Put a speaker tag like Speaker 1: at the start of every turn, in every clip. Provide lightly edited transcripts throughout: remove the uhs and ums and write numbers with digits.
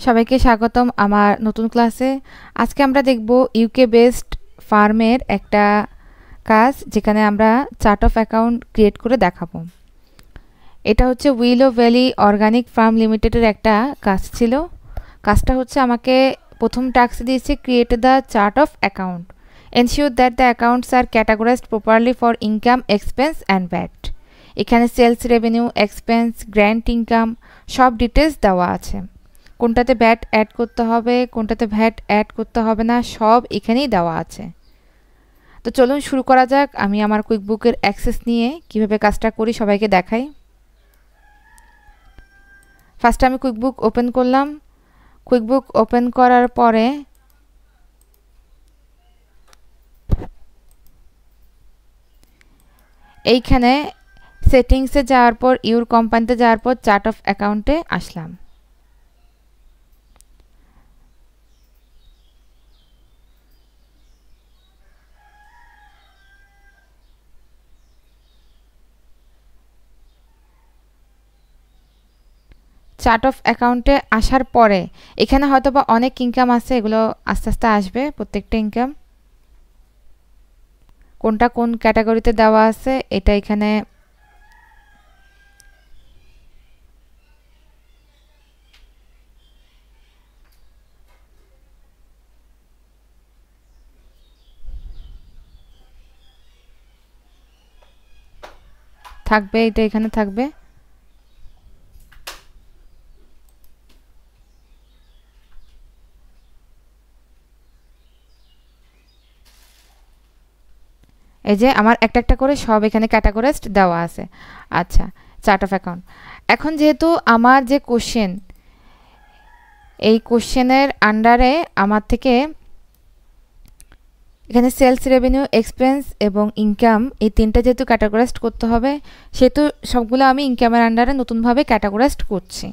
Speaker 1: সবাইকে স্বাগতম আমার নতুন ক্লাসে। আজকে আমরা দেখব ইউকে বেসড ফার্মের একটা কাজ, যেখানে আমরা চার্ট অফ অ্যাকাউন্ট ক্রিয়েট করে দেখাবো। এটা হচ্ছে উইলো ভ্যালি অর্গানিক ফার্ম লিমিটেডের একটা কাজ ছিল। কাজটা হচ্ছে আমাকে প্রথম টাস্ক দিয়েছে, create the chart of account, ensure that the accounts are categorised properly for income, expense and VAT. এখানে sales revenue, expense, grant income সব ডিটেলস দেওয়া আছে। কোনটাতে ভ্যাট অ্যাড করতে হবে, কোনটাতে ভ্যাট অ্যাড করতে হবে না, সব এখানেই দেওয়া আছে। তো চলুন শুরু করা যাক। আমি আমার কুইকবুকের অ্যাক্সেস নিয়ে কিভাবে কাজটা করি সবাইকে দেখাই। ফার্স্টে আমি কুইকবুক ওপেন করলাম। কুইকবুক ওপেন করার পরে এইখানে সেটিংসে যাওয়ার পর ইউর কোম্পানিতে যাওয়ার পর চার্ট অফ অ্যাকাউন্টে আসলাম। চার্ট অফ অ্যাকাউন্টে আসার পরে এখানে হয়তো বা অনেক ইনকাম আছে, এগুলো আস্তে আস্তে আসবে। প্রত্যেকটা ইনকাম কোনটা কোন ক্যাটাগরিতে দেওয়া আছে এটা এখানে থাকবে, এটা এখানে থাকবে। এই যে আমার একটা একটা করে সব এখানে ক্যাটাগরাইজড দেওয়া আছে। আচ্ছা, চার্ট অফ অ্যাকাউন্ট। এখন যেহেতু আমার যে কোশ্চেন, এই কোশ্চেনের আন্ডারে আমার থেকে এখানে সেলস রেভিনিউ, এক্সপেন্স এবং ইনকাম এই তিনটা যেহেতু ক্যাটাগরাইজড করতে হবে, সেহেতু সবগুলো আমি ইনকামের আন্ডারে নতুনভাবে ক্যাটাগরাইজড করছি।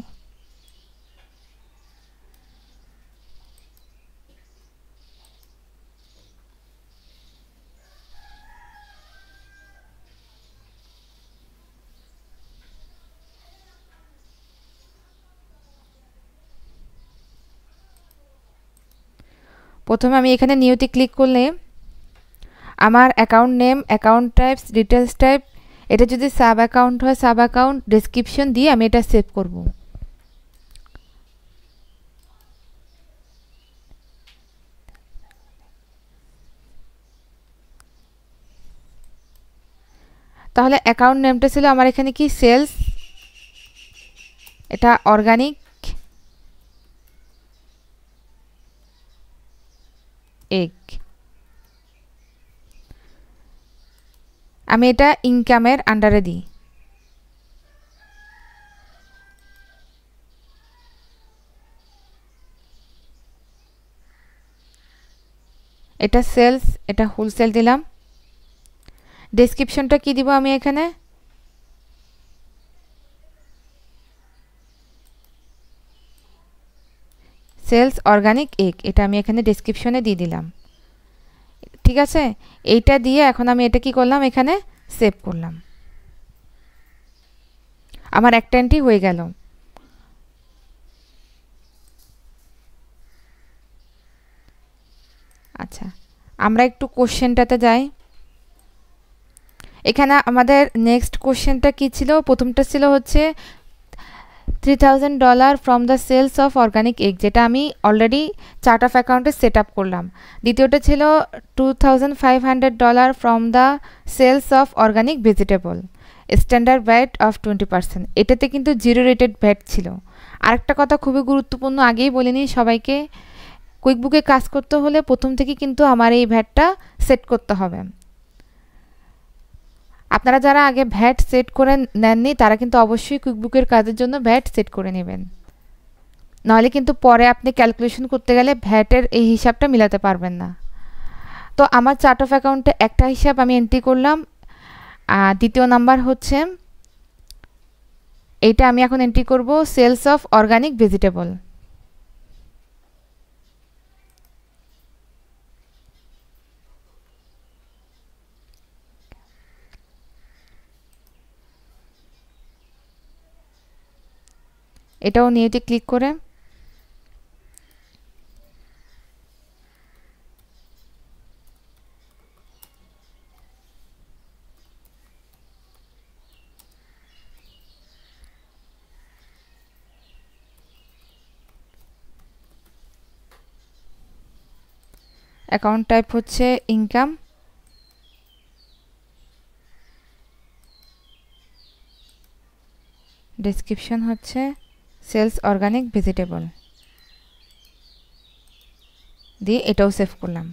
Speaker 1: প্রথমে আমি এখানে নিউতে ক্লিক করলে আমার account name, account types, details type, এটা যদি সাব অ্যাকাউন্ট হয় সাব অ্যাকাউন্ট, ডেসক্রিপশন দিয়ে আমি এটা সেভ করব। তাহলে অ্যাকাউন্ট নেমটা ছিল আমার এখানে কি সেলস, এটা অর্গানিক এগ। আমি এটা ইনকামের আন্ডারে দিই। এটা সেলস, এটা হোলসেল দিলাম। ডেসক্রিপশনটা কি দিব আমি এখানে, সেলস অর্গানিক এগ, এটা আমি এখানে ডেসক্রিপশনে দিয়ে দিলাম। ঠিক আছে, এইটা দিয়ে এখন আমি এটা কি করলাম, এখানে সেভ করলাম। আমার একটা এন্ট্রি হয়ে গেল। আচ্ছা, আমরা একটু কোশ্চেনটাতে যাই। এখানে আমাদের নেক্সট কোশ্চেনটা কি ছিল, প্রথমটা ছিল হচ্ছে $3000 from the sales of organic egg, যেটা আমি অলরেডি চার্ট অফ অ্যাকাউন্টে সেট আপ করলাম। দ্বিতীয়টা ছিল $2500 from the sales of organic vegetable, standard VAT of 20%। এটাতে কিন্তু জিরো রেটেড ভ্যাট ছিল। আরেকটা কথা খুবই গুরুত্বপূর্ণ, আগেই বলিনি সবাইকে, কুইকবুকে কাজ করতে হলে প্রথম থেকে কিন্তু আমার এই ভ্যাটটা সেট করতে হবে। আপনারা যারা আগে ভ্যাট সেট করে নেননি তারা কিন্তু অবশ্যই কুইকবুকের কাজের জন্য ভ্যাট সেট করে নেবেন, নাহলে কিন্তু পরে আপনি ক্যালকুলেশন করতে গেলে ভ্যাটের এই হিসাবটা মিলাতে পারবেন না। তো আমার চার্ট অফ অ্যাকাউন্টে একটা হিসাব আমি এন্ট্রি করলাম, দ্বিতীয় নাম্বার হচ্ছে এইটা আমি এখন এন্ট্রি করব সেলস অফ অর্গানিক ভেজিটেবল। এটাও নিউতে ক্লিক করে অ্যাকাউন্ট টাইপ হচ্ছে ইনকাম, ডেসক্রিপশন হচ্ছে সেলস অর্গানিক ভেজিটেবল, দিয়ে এটাও সেভ করলাম।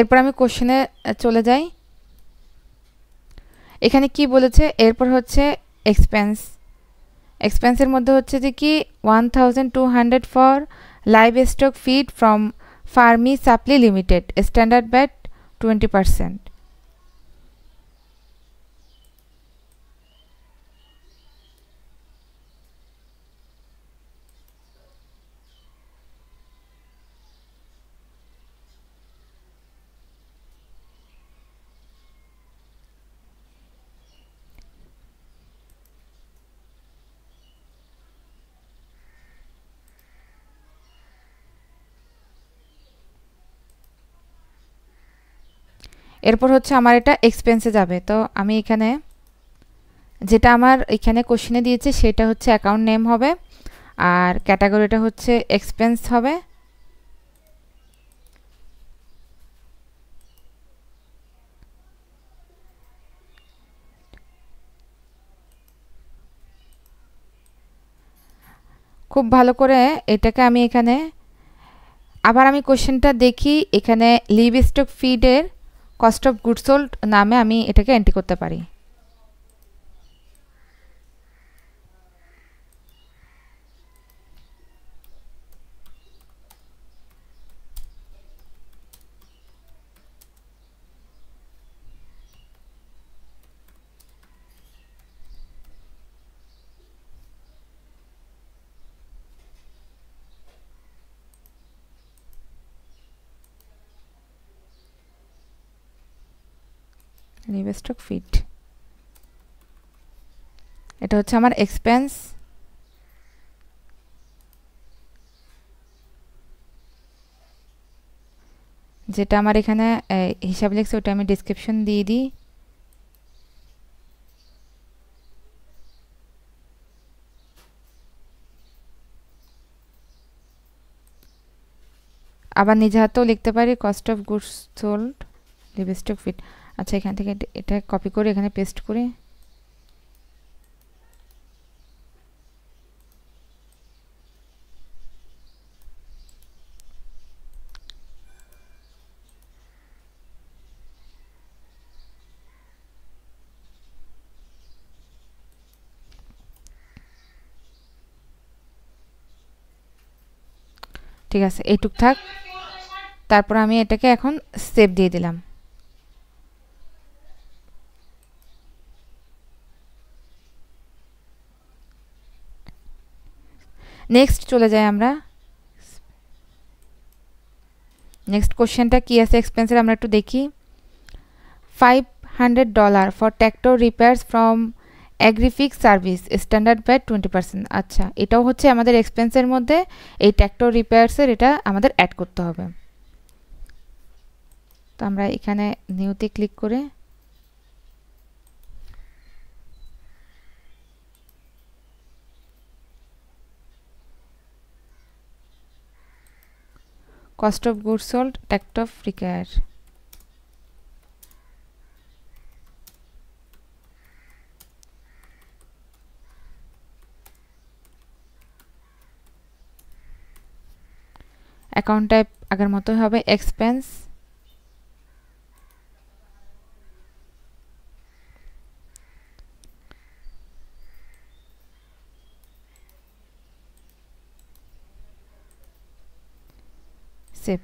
Speaker 1: এরপর আমি কোশ্চেনে চলে যাই। এখানে কি বলেছে, এরপর হচ্ছে এক্সপেন্স। এক্সপেন্সের মধ্যে হচ্ছে যে কি 1200 for livestock feed from Farmy Supply Limited, standard VAT 20%। এরপর হচ্ছে আমার এটা এক্সপেন্সে যাবে, তো আমি এখানে যেটা আমার এখানে কোশ্চেনে দিয়েছে সেটা হচ্ছে অ্যাকাউন্ট নেম হবে, আর ক্যাটাগরিটা হচ্ছে এক্সপেন্স হবে। খুব ভালো করে এটাকে আমি এখানে আবার আমি কোশ্চেনটা দেখি, এখানে লিভ স্টক ফিডের কস্ট অফ গুডস সোল্ড নামে আমি এটাকে এন্ট্রি করতে পারি। লিভ স্টক ফিড, এটা হচ্ছে আমার এক্সপেন্স। যেটা আমার এখানে হিসাব লিখছে ওটা আমি ডেসক্রিপশন দিয়ে দিই। আবার নিজে হাতেও লিখতে পারি cost of goods sold livestock feed. আচ্ছা, এখান থেকে এটা কপি করে এখানে পেস্ট করি। ঠিক আছে, এইটুক থাক। তারপর আমি এটাকে এখন সেভ দিয়ে দিলাম। নেক্সট চলে যাই আমরা। নেক্সট কোশ্চেনটা কি আছে এক্সপেন্সের আমরা একটু দেখি। $500 for tractor repairs from Agrifix service, standard VAT 20%। আচ্ছা, এটাও হচ্ছে আমাদের এক্সপেন্সের মধ্যে, এই ট্র্যাক্টর রিপেয়ার্সের এটা আমাদের অ্যাড করতে হবে। তো আমরা এখানে নিউতে ক্লিক করে cost of goods sold tractor repair, account type আগের মতোই হবে এক্সপেন্স। সেভ।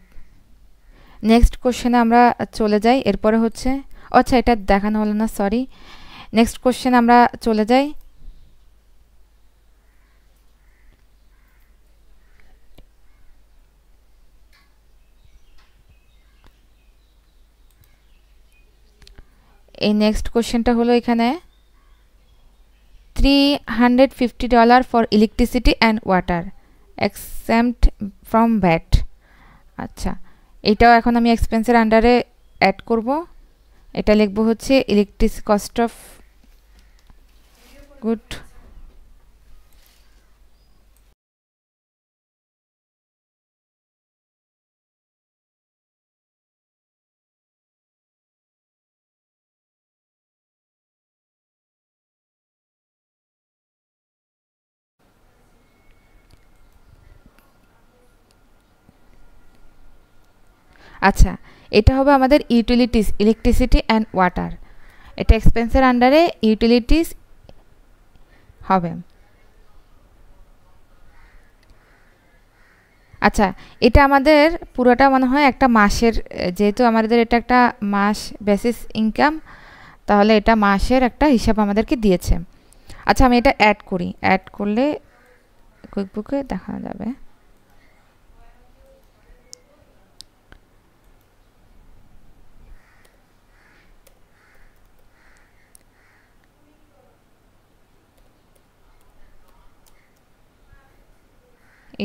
Speaker 1: নেক্সট কোশ্চেনে আমরা চলে যাই। এরপরে হচ্ছে, আচ্ছা এটা দেখানো হলো না, সরি। নেক্সট কোশ্চেন আমরা চলে যাই। এই নেক্সট কোশ্চেনটা হলো এখানে $350 for electricity and water exempt from VAT. আচ্ছা, এটাও এখন আমি এক্সপেন্সের আন্ডারে অ্যাড করব। এটা লিখব হচ্ছে ইলেকট্রিক কস্ট অফ গুড। আচ্ছা, এটা হবে আমাদের ইউটিলিটিস, ইলেকট্রিসিটি অ্যান্ড ওয়াটার। এটা এক্সপেন্সের আন্ডারে ইউটিলিটিস হবে। আচ্ছা, এটা আমাদের পুরোটা মনে হয় একটা মাসের, যেহেতু আমাদের এটা একটা মাস বেসিস ইনকাম, তাহলে এটা মাসের একটা হিসাব আমাদেরকে দিয়েছে। আচ্ছা, আমি এটা অ্যাড করি। অ্যাড করলে কুইকবুকে দেখা যাবে।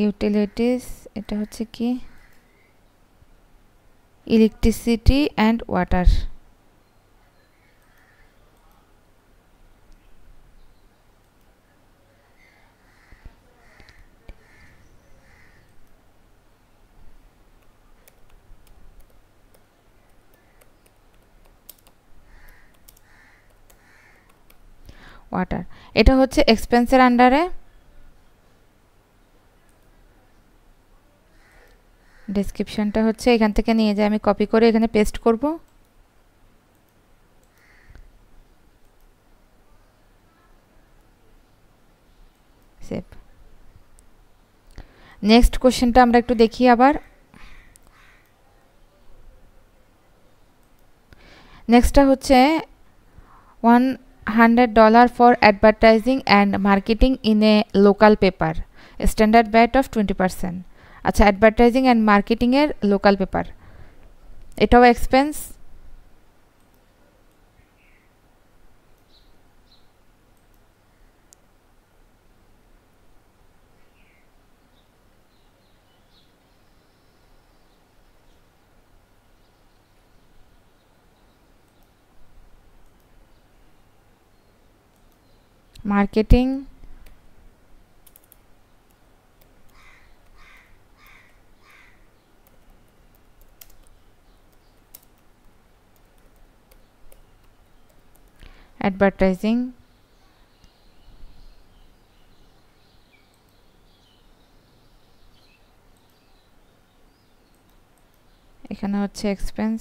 Speaker 1: ইউটিলিটিস, এটা হচ্ছে কি ইলেকট্রিসিটি অ্যান্ড ওয়াটার। ওয়াটার, এটা হচ্ছে এক্সপেন্সের আন্ডারে। ডেসক্রিপশনটা হচ্ছে এখান থেকে নিয়ে যাই, আমি কপি করে এখানে পেস্ট করব। সেভ। নেক্সট কোশ্চেনটা আমরা একটু দেখি আবার। নেক্সটটা হচ্ছে $100 for advertising and marketing in a local paper, standard VAT of 20%। আচ্ছা, অ্যাডভার্টাইজিং অ্যান্ড মার্কেটিংয়ের লোকাল পেপার, এটাও এক্সপেন্স। মার্কেটিং, অ্যাডভার্টাইজিং, এখানে হচ্ছে এক্সপেন্স।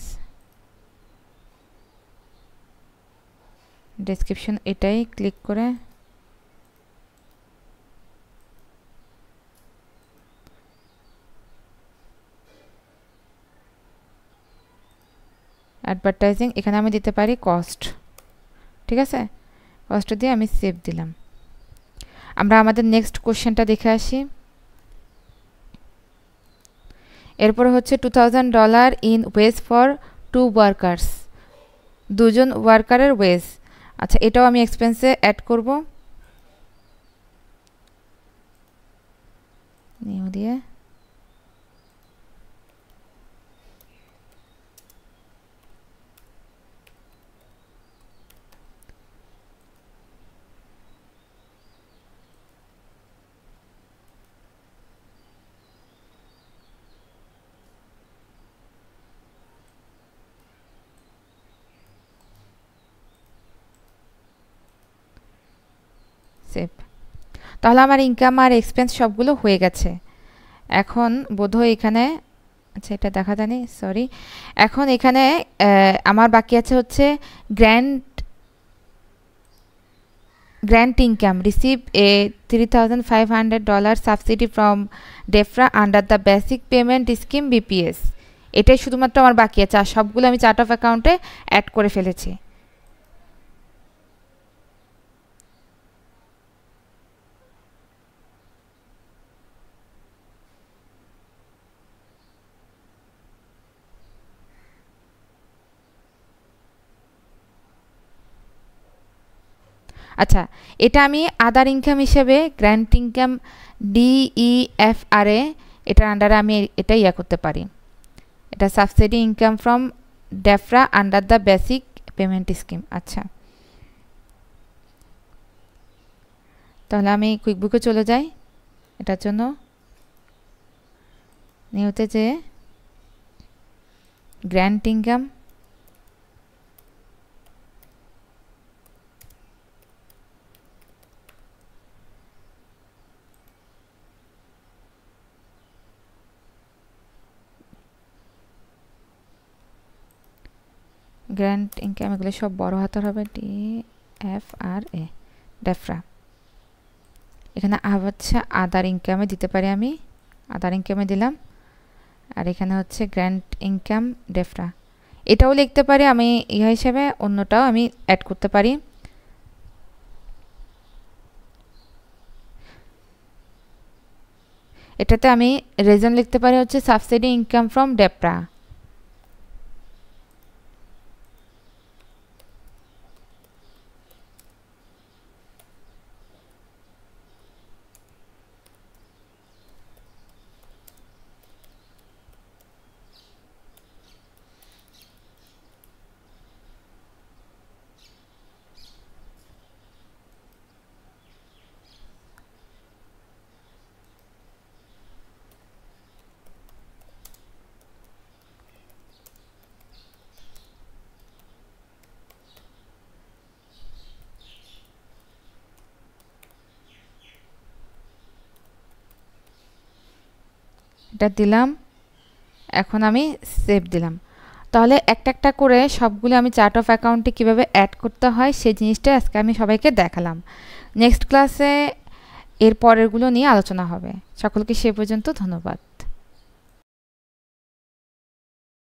Speaker 1: ডেসক্রিপশন এটাই ক্লিক করে অ্যাডভার্টাইজিং, এখানে আমি দিতে পারি কস্ট। ঠিক আছে, কস্ট দিয়ে আমি সেভ দিলাম। আমরা আমাদের নেক্সট কোশ্চেনটা দেখে আসি। এরপরে হচ্ছে $2000 ইন ওয়েজ ফর 2 ওয়ার্কার্স, দুজন ওয়ার্কারের ওয়েজ। আচ্ছা, এটাও আমি এক্সপেন্সে অ্যাড করব। নিউ দিয়ে সেভ। তাহলে আমার ইনকাম আর এক্সপেন্স সবগুলো হয়ে গেছে। এখন বোধহয় এখানে, আচ্ছা এটা দেখা জানি, সরি। এখন এখানে আমার বাকি আছে হচ্ছে grant income, receive a $3,500 subsidy from Defra under the basic payment scheme BPS. এটাই শুধুমাত্র আমার বাকি আছে, আর সবগুলো আমি চার্ট অফ অ্যাকাউন্টে অ্যাড করে ফেলেছি। আচ্ছা, এটা আমি আদার ইনকাম হিসেবে গ্র্যান্ট ইনকাম DEFR এ এটার আন্ডারে আমি এটা ইয়া করতে পারি, এটা subsidy income from Defra under the basic payment scheme. আচ্ছা, তাহলে আমি কুইকবুকে চলে যাই। এটার জন্য নিউতে যে গ্র্যান্ট ইনকাম, গ্র্যান্ট ইনকাম এগুলো সব বড় হাতের হবে, DFRA ডেফরা। এখানে হচ্ছে আদার ইনকামে দিতে পারি, আমি আদার ইনকামে দিলাম। আর এখানে হচ্ছে গ্র্যান্ট ইনকাম ডেফরা, এটাও লিখতে পারি আমি ইহা হিসেবে, অন্যটাও আমি অ্যাড করতে পারি। এটাতে আমি রিজন লিখতে পারি হচ্ছে সাবসিডি ইনকাম ফ্রম ডেফরা। এটা দিলাম, এখন আমি সেভ দিলাম। তাহলে একটা একটা করে সবগুলো আমি চার্ট অফ অ্যাকাউন্টে কীভাবে অ্যাড করতে হয় সেই জিনিসটা আজকে আমি সবাইকে দেখালাম। নেক্সট ক্লাসে এর পরেরগুলো নিয়ে আলোচনা হবে। সকলকে সে পর্যন্ত ধন্যবাদ।